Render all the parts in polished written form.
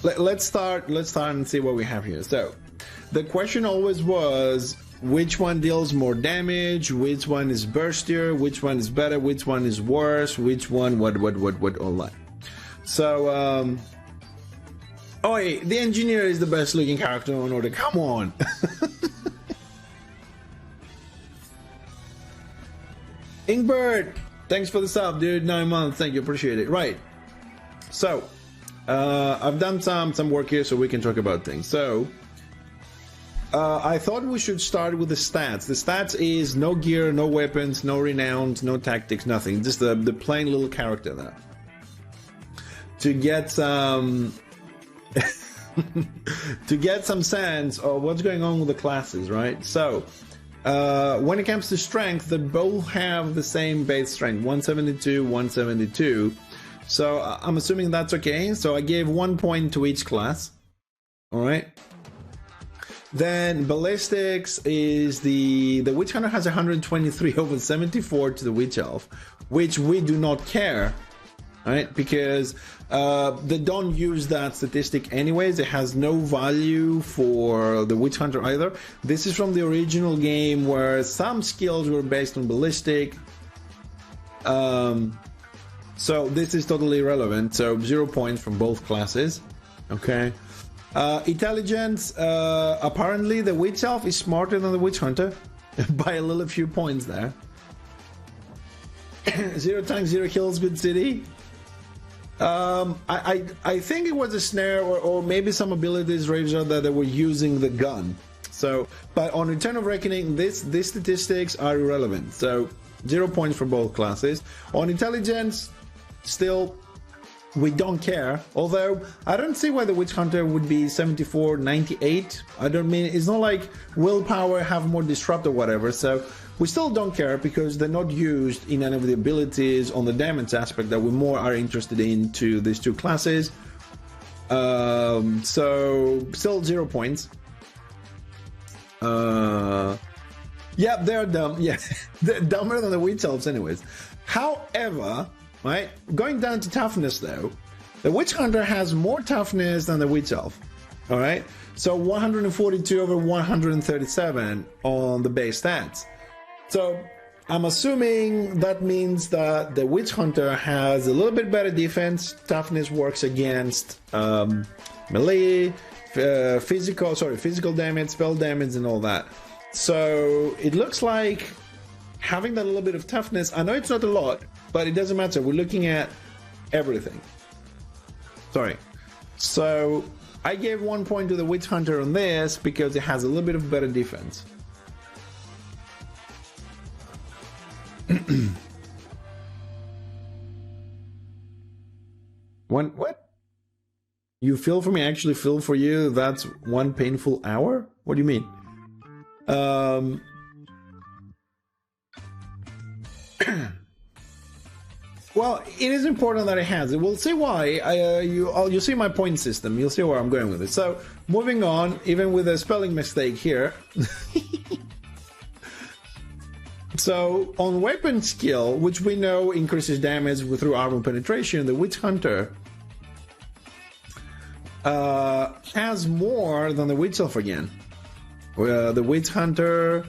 let's start and see what we have here. So the question always was, which one deals more damage, which one is burstier, which one is better, which one is worse, which one what all that. So oh hey, the engineer is the best looking character on order, come on. Ingbert, thanks for the sub, dude. 9 months, thank you, appreciate it. Right, so I've done some work here so we can talk about things. So I thought we should start with the stats. The stats is no gear, no weapons, no renowns, no tactics, nothing. Just the plain little character there. To get some to get some sense of what's going on with the classes, right? So when it comes to strength, they both have the same base strength, 172, 172. So I'm assuming that's okay. So I gave 1 point to each class. All right. Then ballistics is the Witch Hunter has 123 over 74 to the Witch Elf, which we do not care, right? Because they don't use that statistic anyways. It has no value for the Witch Hunter either. This is from the original game where some skills were based on ballistic. So this is totally irrelevant. So 0 points from both classes. Okay. Intelligence, apparently the Witch Elf is smarter than the Witch Hunter by a little few points there. 0 tanks, 0 kills, good city. I think it was a snare or maybe some abilities Razor that they were using the gun. So, but on Return of Reckoning, these statistics are irrelevant. So 0 points for both classes. On intelligence, still we don't care, although I don't see why the Witch Hunter would be 74, 98. I don't mean, it's not like willpower have more disrupt or whatever, so we still don't care because they're not used in any of the abilities on the damage aspect that we more are interested in to these two classes. So still 0 points. Yeah, they're dumb. Yeah, they're dumber than the Witch Elves anyways. However, right, going down to toughness though, the Witch Hunter has more toughness than the Witch Elf. All right, so 142 over 137 on the base stats. So I'm assuming that means that the Witch Hunter has a little bit better defense. Toughness works against melee, physical damage, spell damage, and all that. So it looks like having that little bit of toughness, I know it's not a lot, but it doesn't matter. We're looking at everything. Sorry. So I gave 1 point to the Witch Hunter on this because it has a little bit of better defense. What? You feel for me, actually feel for you? That's 1 painful hour? What do you mean? Well, it is important that it has it. We'll see why. You'll see my point system. You'll see where I'm going with it. So, moving on, even with a spelling mistake here. So, on weapon skill, which we know increases damage through armor penetration, the Witch Hunter has more than the Witch Elf again. The Witch Hunter...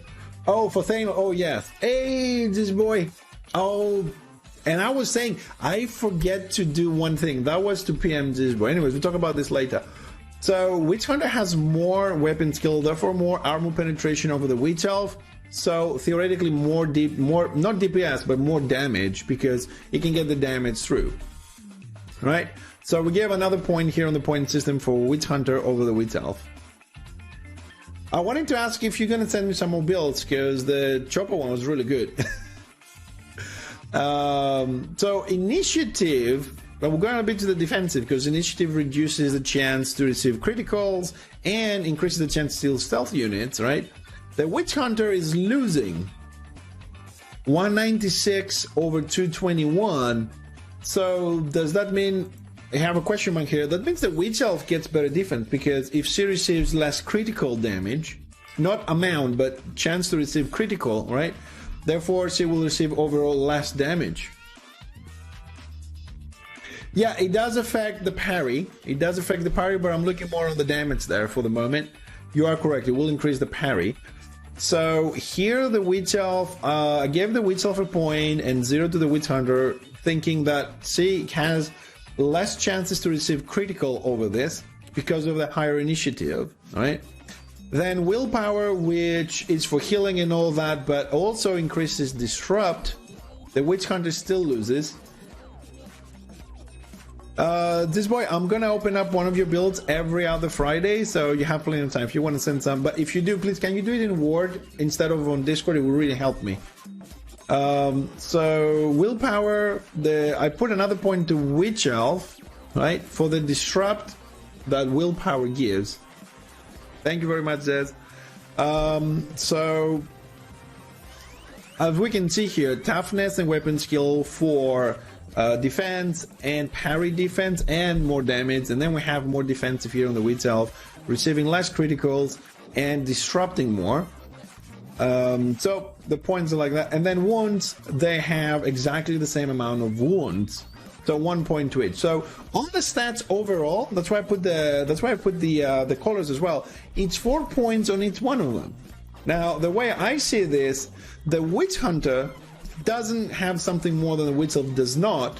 Oh, for Thane... Oh, yes. Hey, this boy. Oh... And I was saying, I forget to do one thing. That was to PM this boy. Anyways, we'll talk about this later. So, Witch Hunter has more weapon skill, therefore more armor penetration over the Witch Elf. So, theoretically, more not DPS, but more damage, because it can get the damage through. Right? So, we gave another point here on the point system for Witch Hunter over the Witch Elf. I wanted to ask if you're going to send me some more builds, because the Chopper one was really good. So initiative, but we're going a bit to the defensive because initiative reduces the chance to receive criticals and increases the chance to steal stealth units, right? The Witch Hunter is losing 196 over 221. So does that mean, I have a question mark here, that means the Witch Elf gets better defense because if she receives less critical damage, not amount, but chance to receive critical, right? Therefore, she will receive overall less damage. Yeah, it does affect the parry. It does affect the parry, but I'm looking more on the damage there for the moment. You are correct. It will increase the parry. So here the Witch Elf, I gave the Witch Elf a point and 0 to the Witch Hunter, thinking that, see, it has less chances to receive critical over this because of the higher initiative, right? Then Willpower, which is for healing and all that, but also increases Disrupt. The Witch Hunter still loses. This boy, I'm gonna open up one of your builds every other Friday, so you have plenty of time if you want to send some. But if you do, please, can you do it in Word instead of on Discord? It will really help me. So Willpower, I put another point to Witch Elf, right, for the Disrupt that Willpower gives. Thank you very much, Zez. So as we can see here, toughness and weapon skill for defense and parry defense and more damage, and then we have more defensive here on the Witch Elf, receiving less criticals and disrupting more. So the points are like that, and then wounds, they have exactly the same amount of wounds, so 1 point to each. So on the stats overall, that's why I put the colors as well. It's 4 points on each one of them. Now the way I see this, the Witch Hunter doesn't have something more than the Witch Elf does not.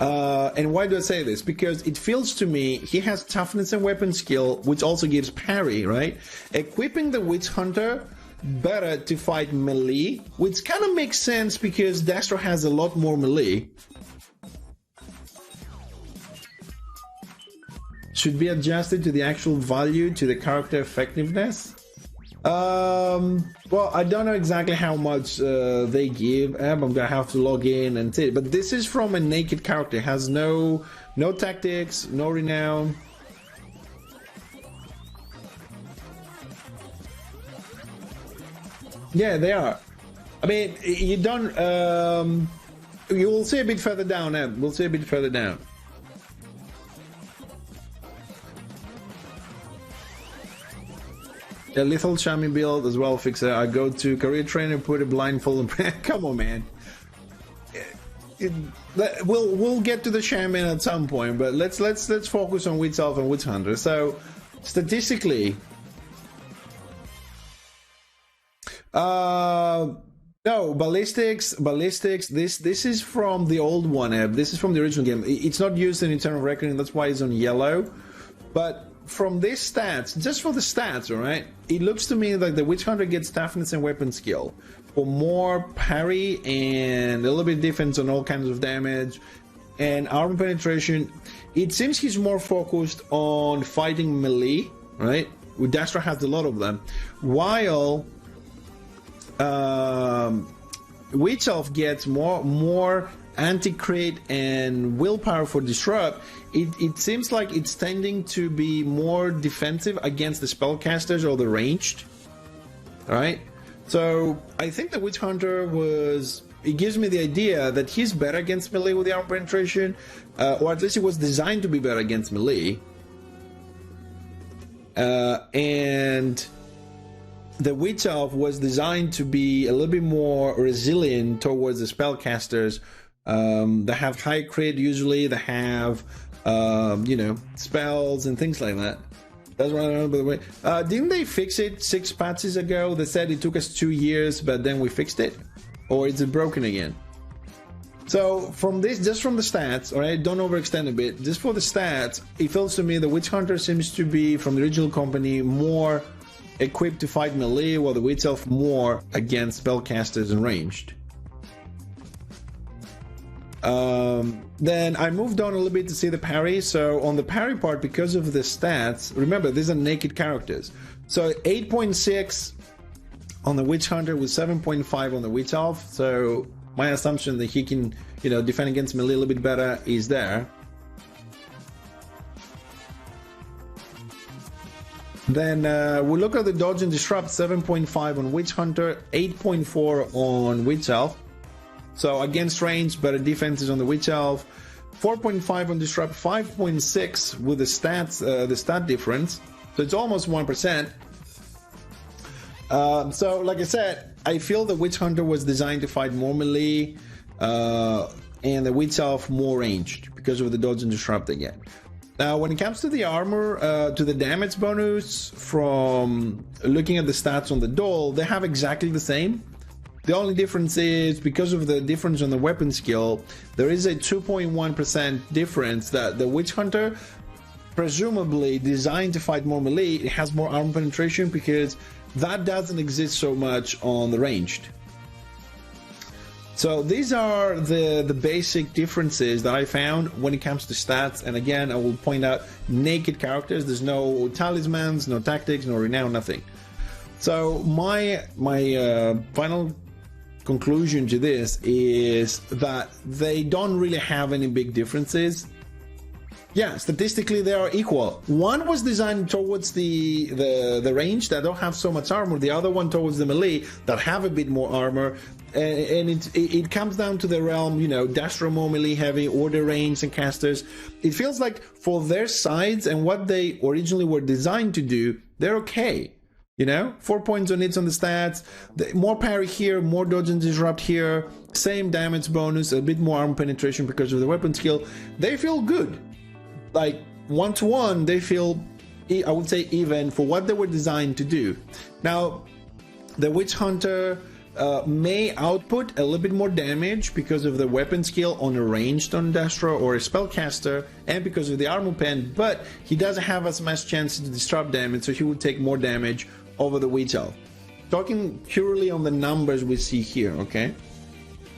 And why do I say this? Because it feels to me he has toughness and weapon skill, which also gives parry, right? Equipping the Witch Hunter better to fight melee, which kind of makes sense because Destro has a lot more melee. Should be adjusted to the actual value to the character effectiveness. Well, I don't know exactly how much they give. I'm gonna have to log in and see it. But this is from a naked character. It has no tactics, no renown. Yeah, they are. I mean, you don't. You will see a bit further down. We'll see a bit further down. A lethal Shami build as well, Fixer. I go to career trainer, put a blindfold. Come on, man. We'll get to the shaman at some point, but let's focus on Witch Elf and Witch Hunter. So statistically, no, ballistics. This is from the old one. This is from the original game. It's not used in Eternal Reckoning. That's why it's on yellow. But from these stats, just for the stats, all right, it looks to me like the Witch Hunter gets toughness and weapon skill for more parry and a little bit defense on all kinds of damage and armor penetration. It seems he's more focused on fighting melee, right? Dastro has a lot of them, while Witch Elf gets more anti-crit and willpower for disrupt. It seems like it's tending to be more defensive against the spellcasters or the ranged. Alright? So I think the Witch Hunter it gives me the idea that he's better against melee with the armor penetration, or at least it was designed to be better against melee. And the Witch Elf was designed to be a little bit more resilient towards the spellcasters that have high crit usually, that have spells and things like that. That's what I know, by the way. Didn't they fix it 6 patches ago? They said it took us 2 years, but then we fixed it? Or is it broken again? So from this, just from the stats, alright, don't overextend a bit. Just for the stats, it feels to me the Witch Hunter seems to be, from the original company, more equipped to fight melee, while the Witch Elf more against spellcasters and ranged. Then I moved on a little bit to see the parry. So on the parry part, because of the stats, remember these are naked characters, so 8.6 on the Witch Hunter with 7.5 on the Witch Elf. So my assumption that he can defend against melee a little bit better is there. Then we look at the dodge and disrupt. 7.5 on Witch Hunter, 8.4 on Witch Elf. So against range, better defenses on the Witch Elf. 4.5 on disrupt, 5.6 with the stats, the stat difference. So it's almost 1%. So like I said, I feel the Witch Hunter was designed to fight more melee. and the witch elf more ranged because of the dodge and disrupt again. Now, when it comes to the armor, to the damage bonus, from looking at the stats on the doll, they have exactly the same. The only difference is, because of the difference on the weapon skill, there is a 2.1% difference that the Witch Hunter, presumably designed to fight more melee, it has more armor penetration because that doesn't exist so much on the ranged. So these are the basic differences that I found when it comes to stats. And again, I will point out naked characters. There's no talismans, no tactics, no renown, nothing. So my final conclusion to this is that they don't really have any big differences. Yeah, statistically they are equal. One was designed towards the range that don't have so much armor. The other one towards the melee that have a bit more armor. And it comes down to the realm, you know, Dastro more melee heavy, order range and casters. It feels like for their sides and what they originally were designed to do, they're okay. You know, 4 points on hits on the stats, more parry here, more dodge and disrupt here, same damage bonus, a bit more armor penetration because of the weapon skill. They feel good. Like 1-to-1, they feel, I would say, even for what they were designed to do. Now, the Witch Hunter may output a little bit more damage because of the weapon skill on a ranged on Dastro or a spellcaster, and because of the armor pen, but he doesn't have as much chance to disrupt damage, so he would take more damage over the Witch Elf. Talking purely on the numbers we see here, okay?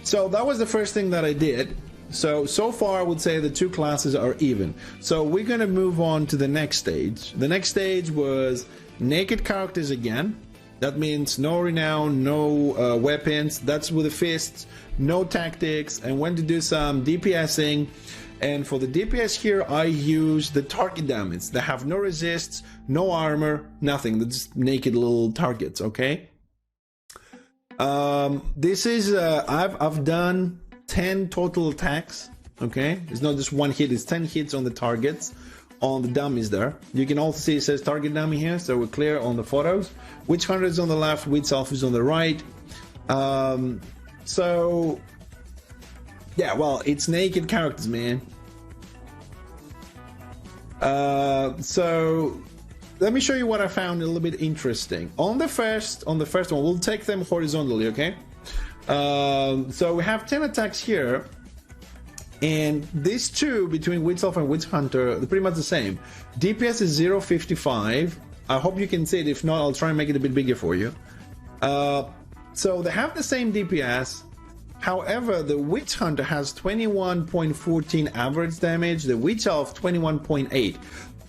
So that was the first thing that I did. So far I would say the two classes are even. So we're gonna move on to the next stage. The next stage was naked characters again. That means no renown, no weapons, that's with the fists, no tactics, and when to do some DPSing. And for the DPS here, I use the target damage. They have no resists, no armor, nothing. They're just naked little targets, okay? This is, I've done 10 total attacks, okay? It's not just one hit, it's 10 hits on the targets. On the dummies there. You can also see it says target dummy here, so we're clear on the photos. Witch Hunter is on the left, Witch Elf is on the right. So yeah, well, it's naked characters, man. So let me show you what I found a little bit interesting. On the first one, we'll take them horizontally, okay? So we have 10 attacks here. And these two, between Witch Elf and Witch Hunter, they're pretty much the same. DPS is 0.55. I hope you can see it. If not, I'll try and make it a bit bigger for you. So they have the same DPS. However, the Witch Hunter has 21.14 average damage. The Witch Elf, 21.8.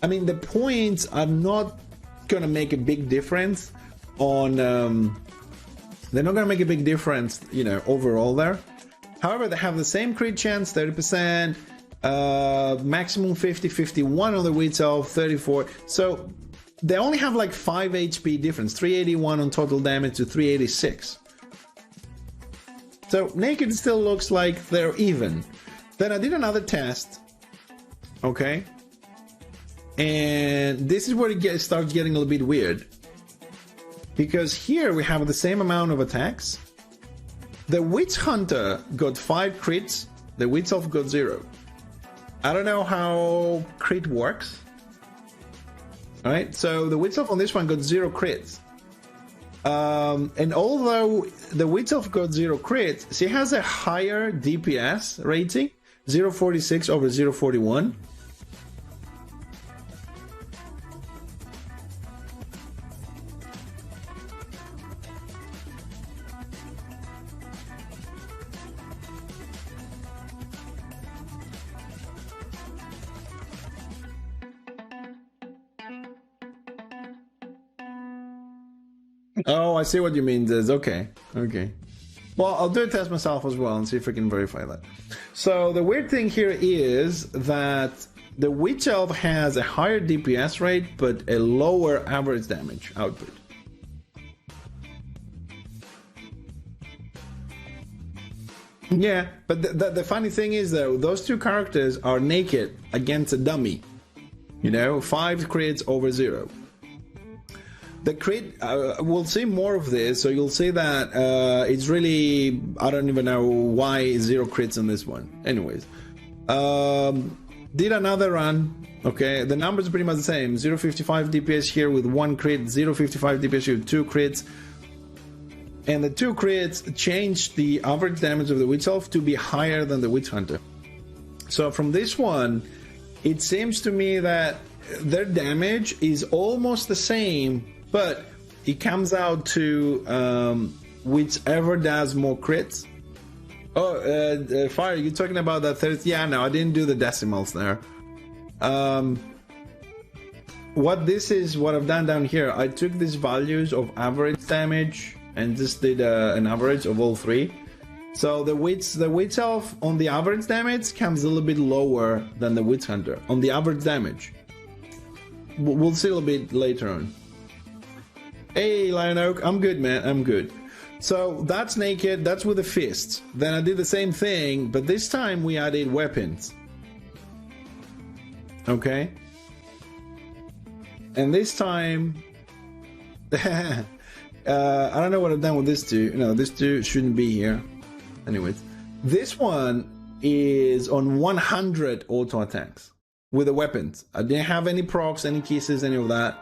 I mean, the points are not going to make a big difference on... they're not going to make a big difference, you know, overall there. However, they have the same crit chance, 30%, maximum 50, 51 on the Witch Elf, 34. So they only have like 5 HP difference, 381 on total damage to 386. So naked still looks like they're even. Then I did another test, okay? And this is where it starts getting a little bit weird. Because here we have the same amount of attacks. The Witch Hunter got 5 crits, the Witch Elf got 0. I don't know how crit works. Alright, so the Witch Elf on this one got 0 crits. And although the Witch Elf got 0 crits, she has a higher DPS rating, 0.46 over 0.41. Oh, I see what you mean, Diz. Okay. Well, I'll do a test myself as well and see if I can verify that. So the weird thing here is that the Witch Elf has a higher DPS rate, but a lower average damage output. Yeah, but the funny thing is, though, those two characters are naked against a dummy. You know, 5 crits over 0. the crit, we'll see more of this, so you'll see that it's really, I don't even know why 0 crits on this one. Anyways, did another run. Okay, the numbers are pretty much the same. 0.55 DPS here with 1 crit, 0.55 DPS here with 2 crits. And the 2 crits changed the average damage of the Witch Elf to be higher than the Witch Hunter. So from this one, it seems to me that their damage is almost the same, but it comes out to whichever does more crits. Oh, Fire, you're talking about that 30? Yeah, no, I didn't do the decimals there. What this is, what I've done down here, I took these values of average damage and just did an average of all 3. So the Witch Elf on the average damage comes a little bit lower than the Witch Hunter on the average damage. We'll see a little bit later on. Hey, Lion Oak, I'm good, man, I'm good. So that's naked, that's with the fists. Then I did the same thing, but this time we added weapons. Okay? And this time, I don't know what I've done with this two. No, this two shouldn't be here. Anyways, this one is on 100 auto attacks with the weapons. I didn't have any procs, any kisses, any of that.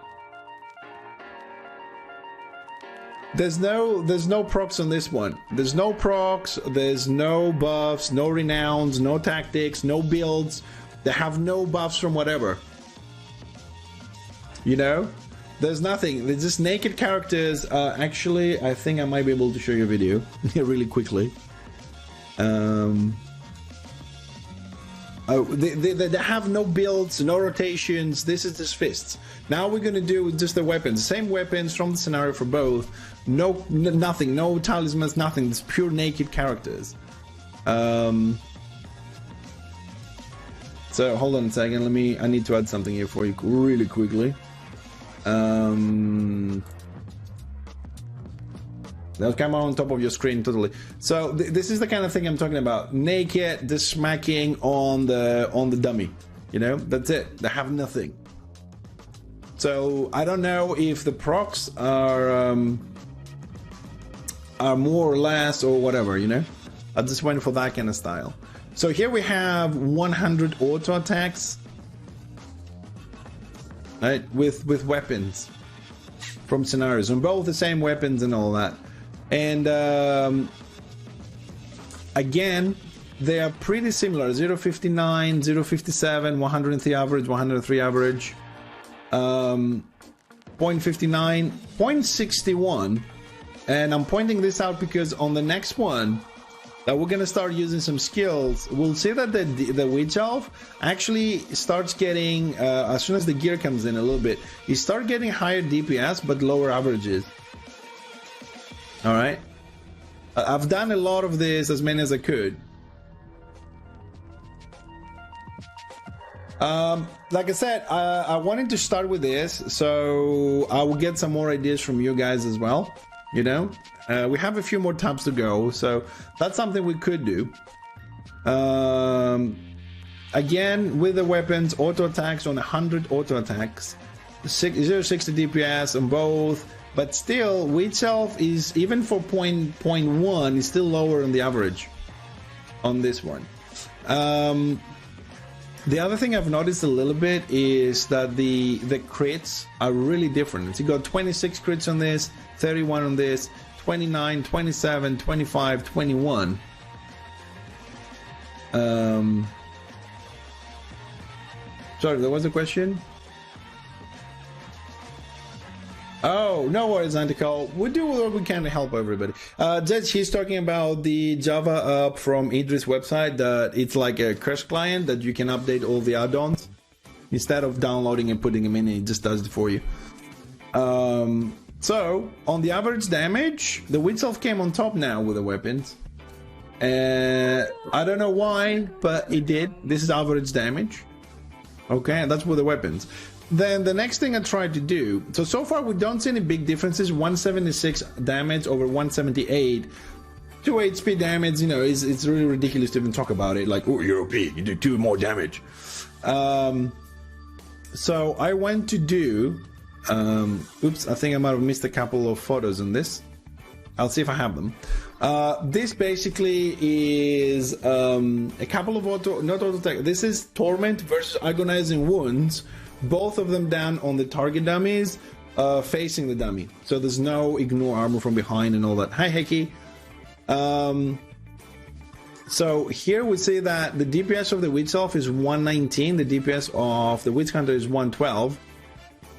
There's no procs on this one. There's no procs, there's no buffs, no renowns, no tactics, no builds. They have no buffs from whatever. You know? There's nothing. They're just naked characters. Actually, I think I might be able to show you a video really quickly. They have no builds, no rotations. This is just fists. Now we're gonna do just the weapons. Same weapons from the scenario for both. Nothing. No talismans. Nothing. It's pure naked characters. So hold on a second. I need to add something here for you really quickly. That'll come on top of your screen totally. So this is the kind of thing I'm talking about. Naked, the smacking on the dummy. You know, that's it. They have nothing. So I don't know if the procs are more or less or whatever. You know, I just went for that kind of style. So here we have 100 auto attacks. Right, with weapons from scenarios, and both the same weapons and all that. And again, they are pretty similar. 0.59, 0.57, 103 average, 103 average, 0.59, 0.61. And I'm pointing this out because on the next one that we're gonna start using some skills, we'll see that the Witch Elf actually starts getting, as soon as the gear comes in a little bit, he starts getting higher DPS but lower averages. All right, I've done a lot of this, as many as I could. Like I said, I wanted to start with this, so I will get some more ideas from you guys as well. You know, we have a few more tabs to go, so that's something we could do. Again, with the weapons, auto attacks on 100 auto attacks, 0.60 DPS on both. But still, Witch Elf is, even for 0.1, is still lower on the average on this one. The other thing I've noticed a little bit is that the crits are really different. So you got 26 crits on this, 31 on this, 29, 27, 25, 21. Sorry, there was a question? Oh, no worries, Antical. We do what we can to help everybody. She's talking about the Java app from Idris' website, that it's like a Crash client that you can update all the add-ons. Instead of downloading and putting them in, it just does it for you. So, on the average damage, the Witch Elf came on top now with the weapons. I don't know why, but it did. This is average damage. Okay, and that's with the weapons. Then the next thing I tried to do, so far we don't see any big differences. 176 damage over 178, 2 HP damage. You know, it's really ridiculous to even talk about it. Like, oh, you're OP, you do 2 more damage. So I went to do Oops, I think I might have missed a couple of photos on this. I'll see if I have them. This basically is a couple of not auto attack. This is Torment versus Agonizing Wounds. Both of them down on the target dummies, facing the dummy. So there's no ignore armor from behind and all that. Hi, Heki. So here we see that the DPS of the Witch Elf is 119. The DPS of the Witch Hunter is 112.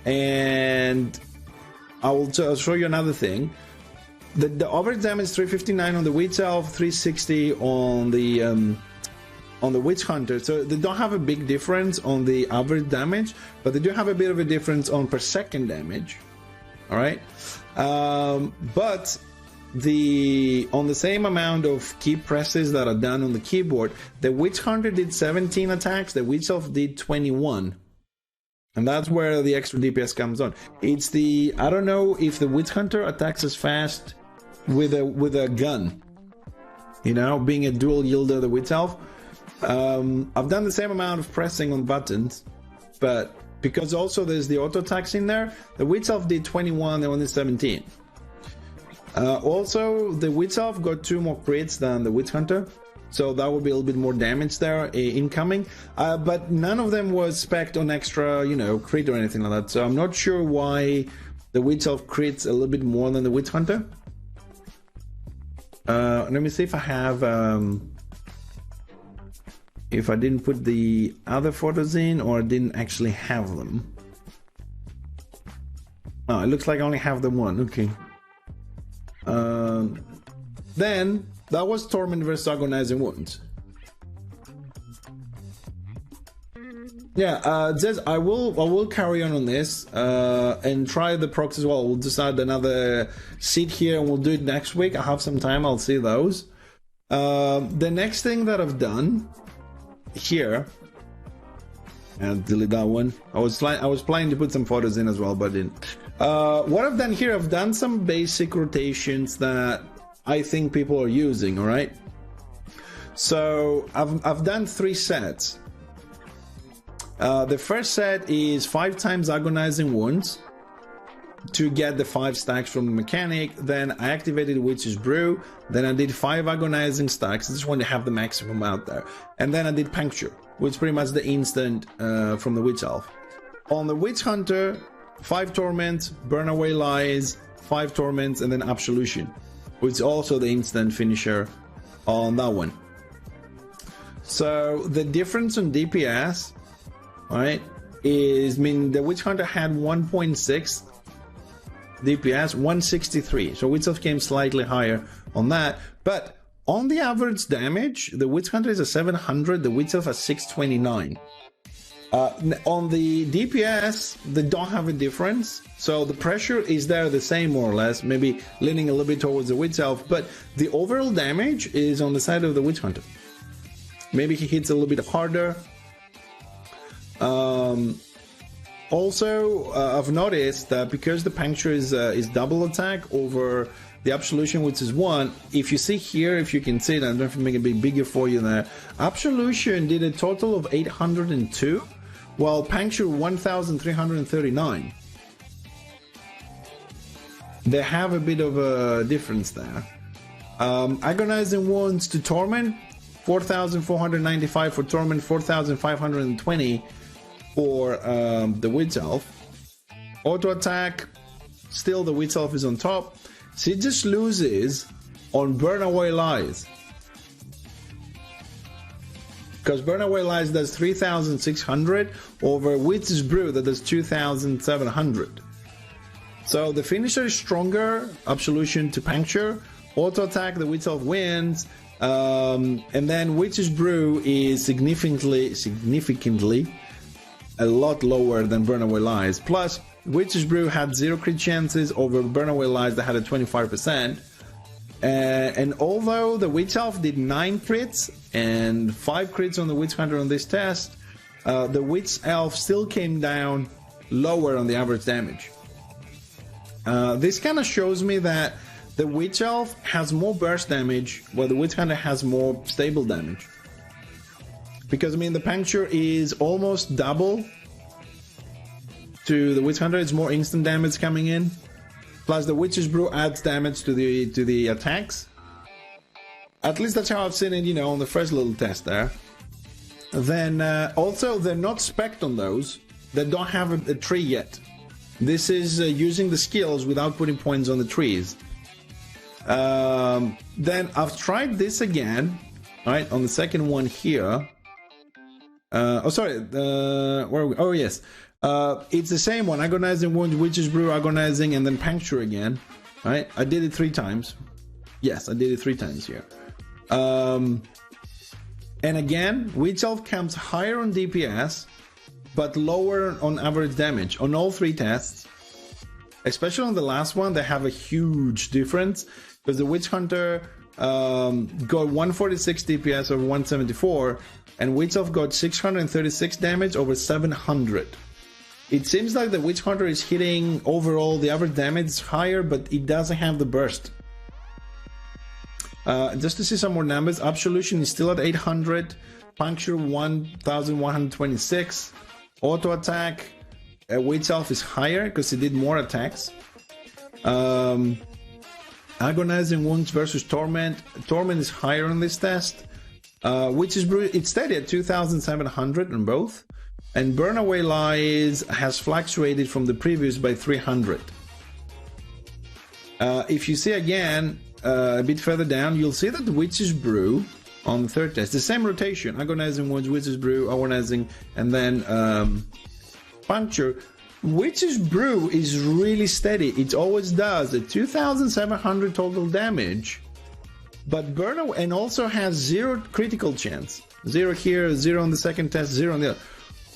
And I'll show you another thing. The average damage is 359 on the Witch Elf, 360 on the Witch Hunter. So they don't have a big difference on the average damage, but they do have a bit of a difference on per second damage. All right, but on the same amount of key presses that are done on the keyboard, the Witch Hunter did 17 attacks, the Witch Elf did 21. And that's where the extra DPS comes on. It's I don't know if the Witch Hunter attacks as fast with a gun, you know, being a dual yielder, the Witch Elf. I've done the same amount of pressing on buttons, but because also there's the auto attacks in there, the Witch Elf did 21, and only 17. Also, the Witch Elf got 2 more crits than the Witch Hunter, so that would be a little bit more damage there incoming. But none of them was spec'd on extra, you know, crit or anything like that. So I'm not sure why the Witch Elf crits a little bit more than the Witch Hunter. Let me see if I have, if I didn't put the other photos in or I didn't actually have them. Oh, it looks like I only have the one. Okay. Then that was Torment versus Agonizing Wounds. Yeah, says I will carry on this and try the procs as well. We'll decide another seat here and we'll do it next week. I have some time. I'll see those. The next thing that I've done here, and delete that one. I was planning to put some photos in as well, but I didn't. What I've done here, I've done some basic rotations that I think people are using. All right. So I've done 3 sets. The first set is 5 times Agonizing Wounds to get the 5 stacks from the mechanic. Then I activated Witch's Brew. Then I did 5 Agonizing stacks. I just want to have the maximum out there. And then I did Puncture, which is pretty much the instant from the Witch Elf. On the Witch Hunter, 5 Torments, Burn Away Lies, 5 Torments, and then Absolution, which is also the instant finisher on that one. So the difference on DPS, right, is, I mean, the Witch Hunter had 1.6 DPS, 163. So Witch Elf came slightly higher on that. But on the average damage, the Witch Hunter is a 700, the Witch Elf a 629. On the DPS, they don't have a difference. So the pressure is there the same, more or less, maybe leaning a little bit towards the Witch Elf. But the overall damage is on the side of the Witch Hunter. Maybe he hits a little bit harder. Also, I've noticed that because the Puncture is double attack over the Absolution, which is 1, if you see here, if you can see it, I don't know if I make it a bit bigger for you there, Absolution did a total of 802, while Puncture 1,339. They have a bit of a difference there. Agonizing Wounds to Torment, 4,495 for Torment, 4,520 for the Witch Elf. Auto attack, still the Witch Elf is on top. She just loses on Burn Away Lies, because Burn Away Lies does 3,600 over Witch's Brew that does 2,700. So the finisher is stronger. Absolution to Puncture. Auto attack, the Witch Elf wins. And then Witch's Brew is significantly a lot lower than Burn Away Lies. Plus, Witch's Brew had 0 crit chances over Burn Away Lies that had a 25%. And although the Witch Elf did 9 crits and 5 crits on the Witch Hunter on this test, the Witch Elf still came down lower on the average damage. This kind of shows me that the Witch Elf has more burst damage, while the Witch Hunter has more stable damage. Because, I mean, the Puncture is almost double to the Witch Hunter. It's more instant damage coming in. Plus the Witch's Brew adds damage to the attacks. At least that's how I've seen it, you know, on the first little test there. Then also they're not spec'd on those. They don't have a tree yet. This is using the skills without putting points on the trees. Then I've tried this again, right, on the second one here. Where are we? Oh yes, it's the same one, agonizing wounds, Witch's Brew, agonizing, and then puncture again, right? I did it 3 times. Yes, I did it 3 times here. And again, Witch Elf comes higher on DPS, but lower on average damage on all 3 tests. Especially on the last one, they have a huge difference, because the Witch Hunter got 146 DPS over 174, and Witch Elf got 636 damage over 700. It seems like the Witch Hunter is hitting overall the average damage is higher, but it doesn't have the burst. Just to see some more numbers, Absolution is still at 800, Puncture 1126, Auto Attack, Witch Elf is higher because it did more attacks. Agonizing Wounds versus Torment. Torment is higher on this test. Witch's Brew, it's steady at 2700 on both. And Burn Away Lies has fluctuated from the previous by 300. If you see again, a bit further down, you'll see that the Witch's Brew on the third test, the same rotation, Agonizing Wounds, Witch's Brew, Agonizing, and then Puncture. Witch's Brew is really steady. It always does the 2700 total damage, but Burn Away, and also has 0 critical chance. 0 here, 0 on the second test, 0 on the other.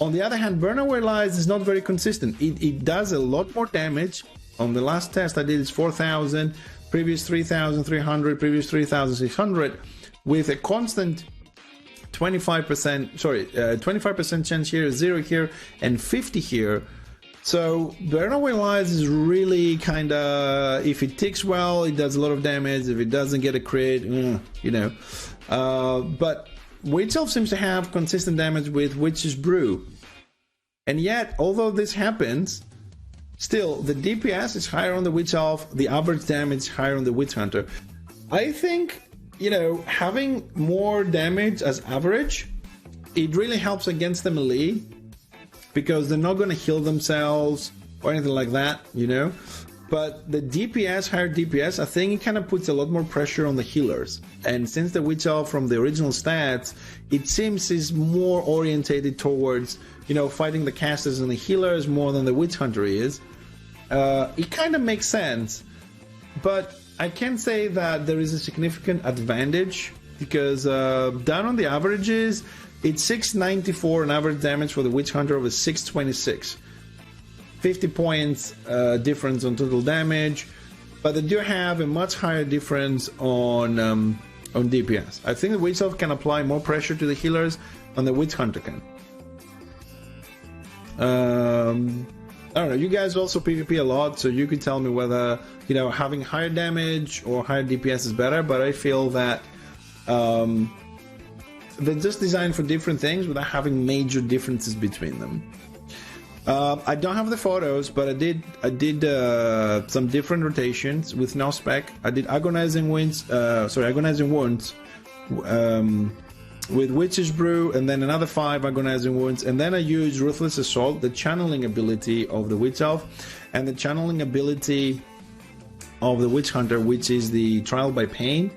On the other hand, Burn Away Lies is not very consistent. It does a lot more damage. On the last test I did, it's 4000, previous 3300, previous 3600, with a constant 25% chance here, 0 here, and 50 here. So Burn Away Lies is really kind of, if it ticks well, it does a lot of damage. If it doesn't get a crit, you know. But Witch Elf seems to have consistent damage with Witch's Brew. And yet, although this happens, still the DPS is higher on the Witch Elf, the average damage is higher on the Witch Hunter. I think, you know, having more damage as average, it really helps against the melee, because they're not going to heal themselves or anything like that, you know. But the DPS, higher DPS, I think it kind of puts a lot more pressure on the healers. And since the Witch Elf from the original stats, it seems is more orientated towards, you know, fighting the casters and the healers more than the Witch Hunter is. It kind of makes sense. But I can say that there is a significant advantage, because down on the averages, it's 694 on average damage for the Witch Hunter over 626. 50 points difference on total damage, but they do have a much higher difference on DPS. I think the Witch Elf can apply more pressure to the healers than the Witch Hunter can. I don't know, you guys also PvP a lot, so you could tell me whether, you know, having higher damage or higher DPS is better, but I feel that they're just designed for different things without having major differences between them. I don't have the photos, but I did some different rotations with no spec. I did agonizing wounds with Witch's Brew, and then another 5 agonizing wounds, and then I used Ruthless Assault, the channeling ability of the Witch Elf, and the channeling ability of the Witch Hunter, which is the Trial by Pain.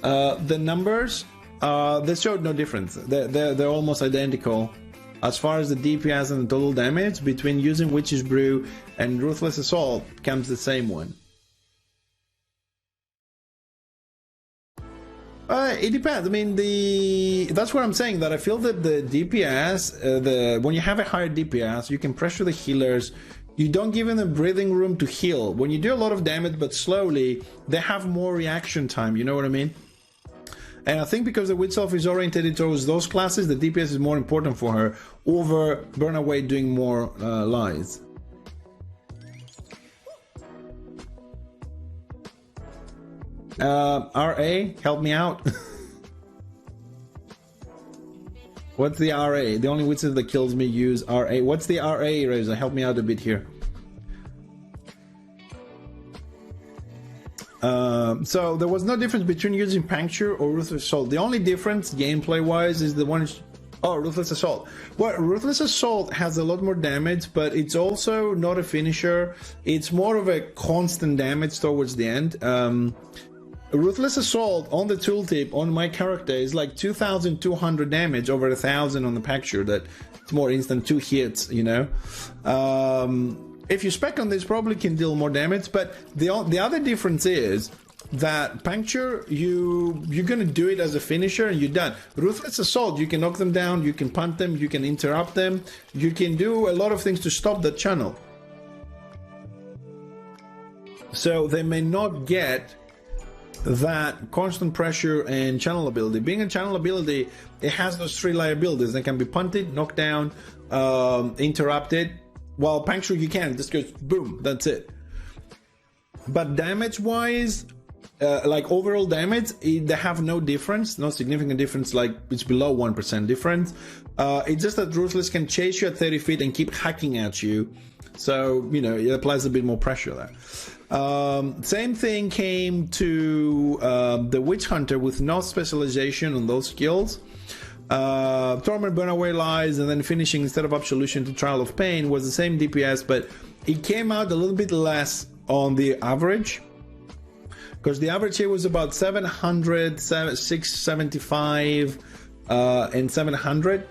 The numbers, they showed no difference. They're almost identical as far as the DPS and the total damage. Between using Witch's Brew and Ruthless Assault comes the same one. It depends. I mean, that's what I'm saying, that I feel that the DPS, when you have a higher DPS, you can pressure the healers. You don't give them the breathing room to heal. When you do a lot of damage but slowly, they have more reaction time, you know what I mean? And I think because the Witch Elf is oriented towards those classes, the DPS is more important for her over Burn Away doing more lies. RA, help me out. What's the RA? The only wizard that kills me use RA. What's the RA, Razor? Help me out a bit here. So there was no difference between using Puncture or Ruthless Assault. The only difference, gameplay-wise, is the one... Oh, Ruthless Assault. Well, Ruthless Assault has a lot more damage, but it's also not a finisher. It's more of a constant damage towards the end. Ruthless Assault on the tooltip on my character is like 2,200 damage over 1,000 on the Puncture. That it's more instant, 2 hits, you know. If you spec on this, probably can deal more damage, but the other difference is that Puncture, you're gonna do it as a finisher and you're done. Ruthless Assault, you can knock them down, you can punt them, you can interrupt them, you can do a lot of things to stop that channel. So they may not get that constant pressure and channel ability. Being a channel ability, it has those 3 liabilities. They can be punted, knocked down, interrupted. While Puncture, you can just goes boom, that's it. But damage wise, like overall damage, they have no difference, no significant difference, like it's below 1% difference. It's just that Ruthless can chase you at 30 feet and keep hacking at you. So, you know, it applies a bit more pressure there. Same thing came to the Witch Hunter with no specialization on those skills. Torment, Burn Away Lies, and then finishing instead of Absolution to Trial of Pain was the same DPS, but it came out a little bit less on the average, because the average here was about 700, 675, and 700.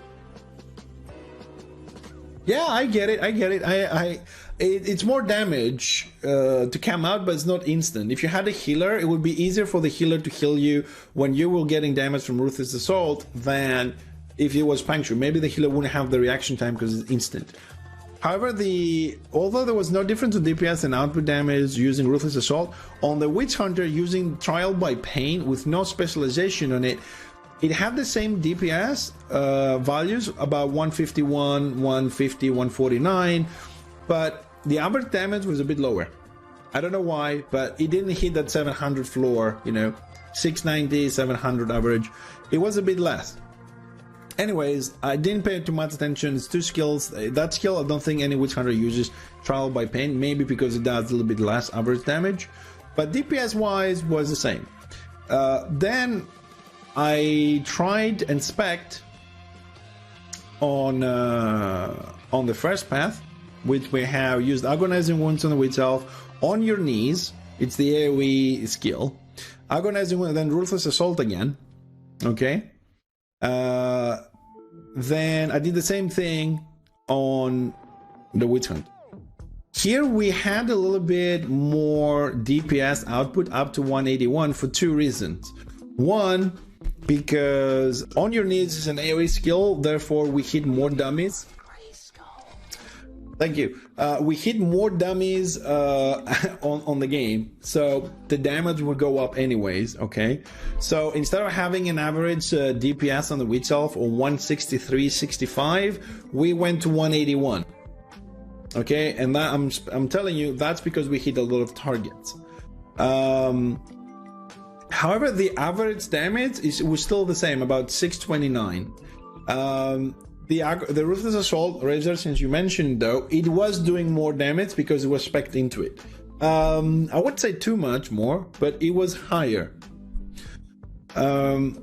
Yeah, I get it. It's more damage to come out, but it's not instant. If you had a healer, it would be easier for the healer to heal you when you were getting damage from Ruthless Assault than if it was Puncture. Maybe the healer wouldn't have the reaction time because it's instant. However, although there was no difference in DPS and output damage using Ruthless Assault, on the Witch Hunter using Trial by Pain with no specialization on it, it had the same DPS values, about 151, 150, 149, but the average damage was a bit lower. I don't know why, but it didn't hit that 700 floor, you know, 690, 700 average. It was a bit less. Anyways, I didn't pay too much attention. It's 2 skills. That skill, I don't think any Witch Hunter uses Trial by Pain, maybe because it does a little bit less average damage, but DPS wise was the same. Then I tried and spec'd on the first path, which we have used Agonizing Wounds on the Witch Elf on your knees. It's the AoE skill. Agonizing Wounds, then Ruthless Assault again. Okay. Then I did the same thing on the Witch Hunt. Here we had a little bit more DPS output, up to 181, for 2 reasons. One, because on your knees is an AoE skill, therefore we hit more dummies. Thank you. We hit more dummies on the game, so the damage will go up anyways, okay? So instead of having an average DPS on the Witch Elf of 163.65, we went to 181. Okay, and that I'm telling you, that's because we hit a lot of targets. However, the average damage was still the same, about 629. The Ruthless Assault, Razor, since you mentioned though, it was doing more damage because it was spec'd into it. I wouldn't say too much more, but it was higher. So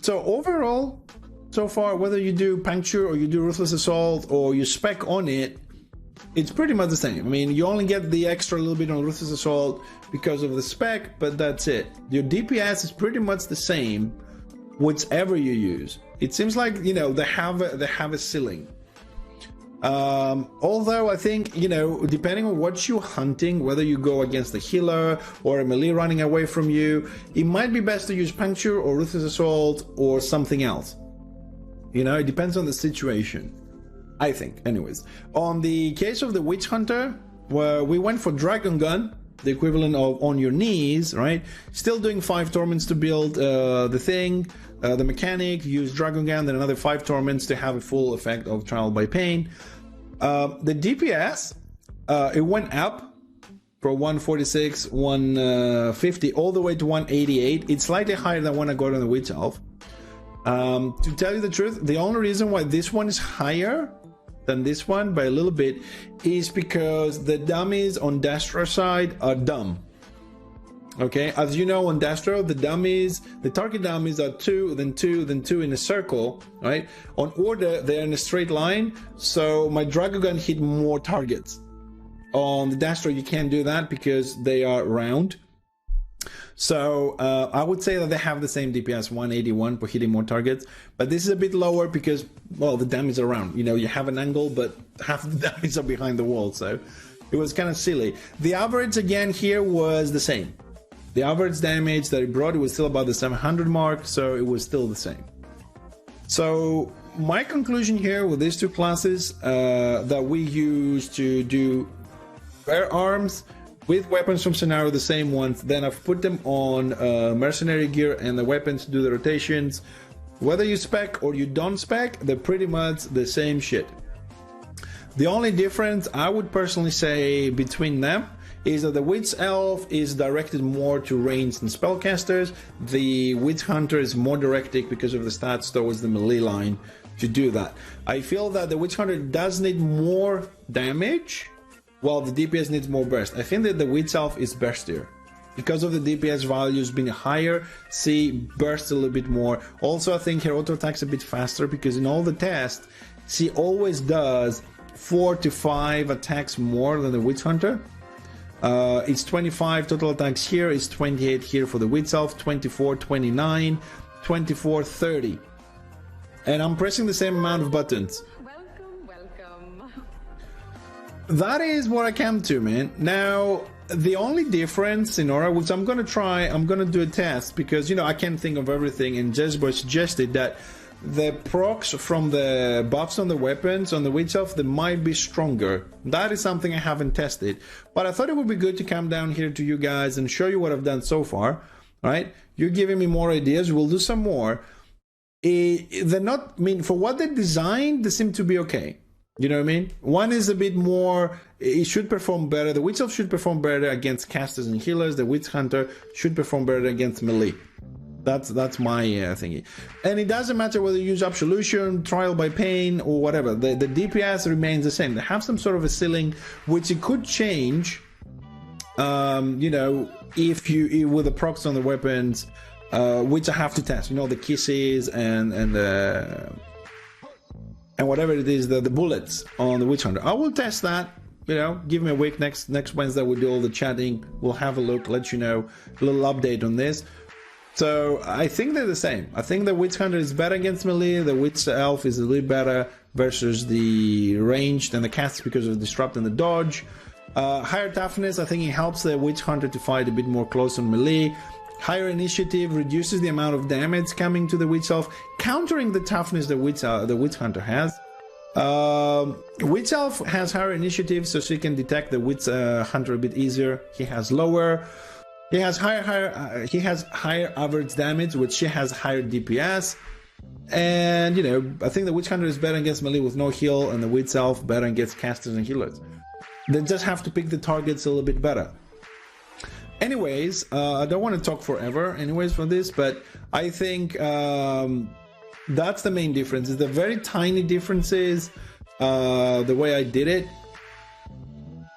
overall, so far, whether you do Puncture or you do Ruthless Assault or you spec on it, it's pretty much the same. I mean, you only get the extra little bit on Ruthless Assault because of the spec, but that's it. Your DPS is pretty much the same, whichever you use. It seems like, you know, they have a ceiling. Although I think, you know, depending on what you're hunting, whether you go against a healer or a melee running away from you, it might be best to use Puncture or Ruthless Assault or something else. You know, it depends on the situation, I think. Anyways, on the case of the Witch Hunter, where we went for Dragon Gun, the equivalent of on your knees, right? Still doing 5 torments to build the thing, the mechanic, use Dragon Gun, then another 5 torments to have a full effect of Trial by Pain. The DPS, it went up from 146, 150, all the way to 188. It's slightly higher than when I got on the Witch Elf. To tell you the truth, the only reason why this one is higher than this one by a little bit is because the dummies on Destro side are dumb. Okay, as you know, on Destro, the target dummies are 2, then 2, then 2 in a circle, right? On Order, they're in a straight line, so my Dragogun hit more targets. On the Destro, you can't do that because they are round. So I would say that they have the same DPS, 181 for hitting more targets, but this is a bit lower because, well, the damage are round. You know, you have an angle, but half the damage are behind the wall, so it was kind of silly. The average again here was the same. The average damage that it brought, it was still about the 700 mark, so it was still the same. So my conclusion here with these two classes that we use to do bear arms with weapons from scenario, the same ones, then I've put them on mercenary gear and the weapons to do the rotations. Whether you spec or you don't spec, they're pretty much the same shit. The only difference I would personally say between them is that the Witch Elf is directed more to ranged and spellcasters. The Witch Hunter is more directed because of the stats towards the melee line to do that. I feel that the Witch Hunter does need more damage, while the DPS needs more burst. I think that the Witch Elf is burstier. Because of the DPS values being higher, she bursts a little bit more. Also, I think her auto attack's a bit faster because in all the tests, she always does 4 to 5 attacks more than the Witch Hunter. It's 25 total attacks here, it's 28 here for the Witch Elf, 24, 29, 24, 30. And I'm pressing the same amount of buttons. Welcome. That is what I came to, man. Now, the only difference in Aura, which I'm gonna do a test because, you know, I can't think of everything, and Jezbo suggested that the procs from the buffs on the weapons on the Witch Elf, they might be stronger. That is something I haven't tested, but I thought it would be good to come down here to you guys and show you what I've done so far. Right? You're giving me more ideas. We'll do some more. They're not, I mean, for what they designed, they seem to be okay. You know what I mean? One is a bit more, it should perform better. The Witch Elf should perform better against casters and healers. The Witch Hunter should perform better against melee. That's my thingy. And it doesn't matter whether you use Absolution, Trial by Pain, or whatever. The DPS remains the same. They have some sort of a ceiling, which it could change, you know, if you, with the procs on the weapons, which I have to test. You know, the kisses and whatever it is, the bullets on the Witch Hunter. I will test that. You know, give me a week. Next Wednesday we'll do all the chatting. We'll have a look, let you know, a little update on this. So I think they're the same. I think the Witch Hunter is better against melee. The Witch Elf is a little better versus the ranged and the cast because of disrupt and the dodge. Higher toughness, I think it helps the Witch Hunter to fight a bit more close on melee. Higher initiative reduces the amount of damage coming to the Witch Elf, countering the toughness the Witch Hunter has. Witch Elf has higher initiative, so she can detect the Witch Hunter a bit easier. He has lower. He has higher average damage, which she has higher DPS. And, you know, I think the Witch Hunter is better against melee with no heal, and the Witch Elf better against casters and healers. They just have to pick the targets a little bit better. Anyways, I don't want to talk forever anyways for this, but I think that's the main difference. It's the very tiny differences, the way I did it.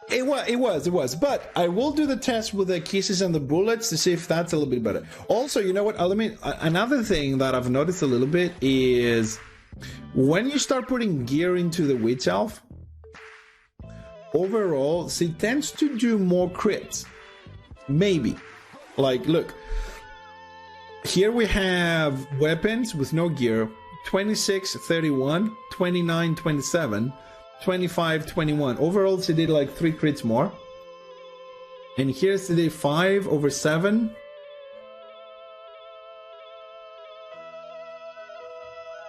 It was, but I will do the test with the kisses and the bullets to see if that's a little bit better. Also, you know what, another thing that I've noticed a little bit is when you start putting gear into the Witch Elf, overall, she tends to do more crits. Maybe. Like, look, here we have weapons with no gear, 26, 31, 29, 27, 25, 21. Overall, she did like 3 crits more. And here's the 5 over 7.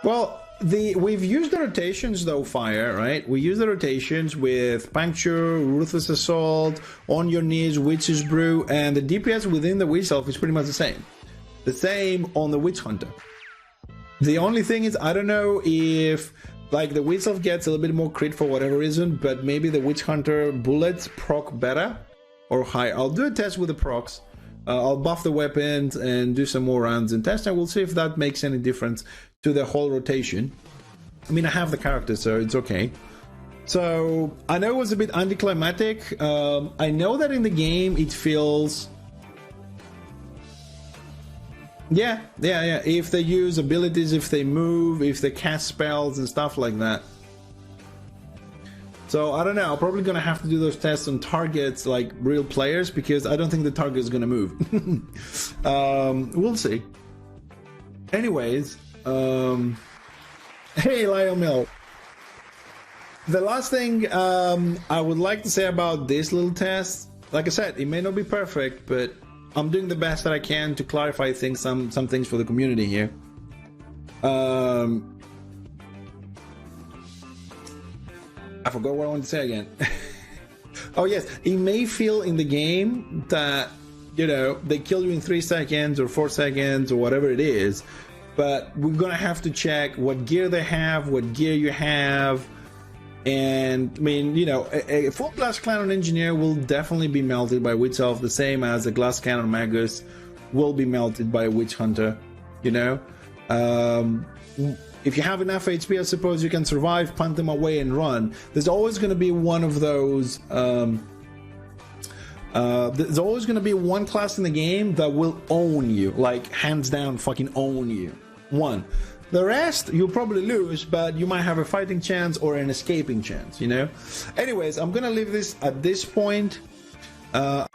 Well, we've used the rotations though, Fire, right? We use the rotations with Puncture, Ruthless Assault, On Your Knees, Witch's Brew, and the DPS within the Witch Elf is pretty much the same. The same on the Witch Hunter. The only thing is, I don't know if like the Witch Elf gets a little bit more crit for whatever reason, but maybe the Witch Hunter bullets proc better or higher. I'll do a test with the procs. I'll buff the weapons and do some more rounds and test, and we'll see if that makes any difference to the whole rotation. I mean, I have the character, so it's okay. So I know it was a bit anticlimactic. I know that in the game it feels, yeah. If they use abilities, if they move, if they cast spells and stuff like that. So I don't know. I'm probably gonna have to do those tests on targets, like real players, because I don't think the target is gonna move. We'll see. Anyways, hey Lionel Mill. The last thing I would like to say about this little test, like I said, it may not be perfect, but I'm doing the best that I can to clarify things, some things for the community here. I forgot what I wanted to say again. Oh yes, it may feel in the game that, you know, they kill you in 3 seconds or 4 seconds or whatever it is, but we're gonna have to check what gear they have, what gear you have, and I mean, you know, a full glass cannon engineer will definitely be melted by Witch Elf, the same as a glass cannon magus will be melted by a witch hunter, you know. If you have enough HP, I suppose you can survive, punt them away and run. There's always going to be one of those, there's always going to be one class in the game that will own you, like hands down fucking own you. One. The rest, you'll probably lose, but you might have a fighting chance or an escaping chance, you know? Anyways, I'm going to leave this at this point. I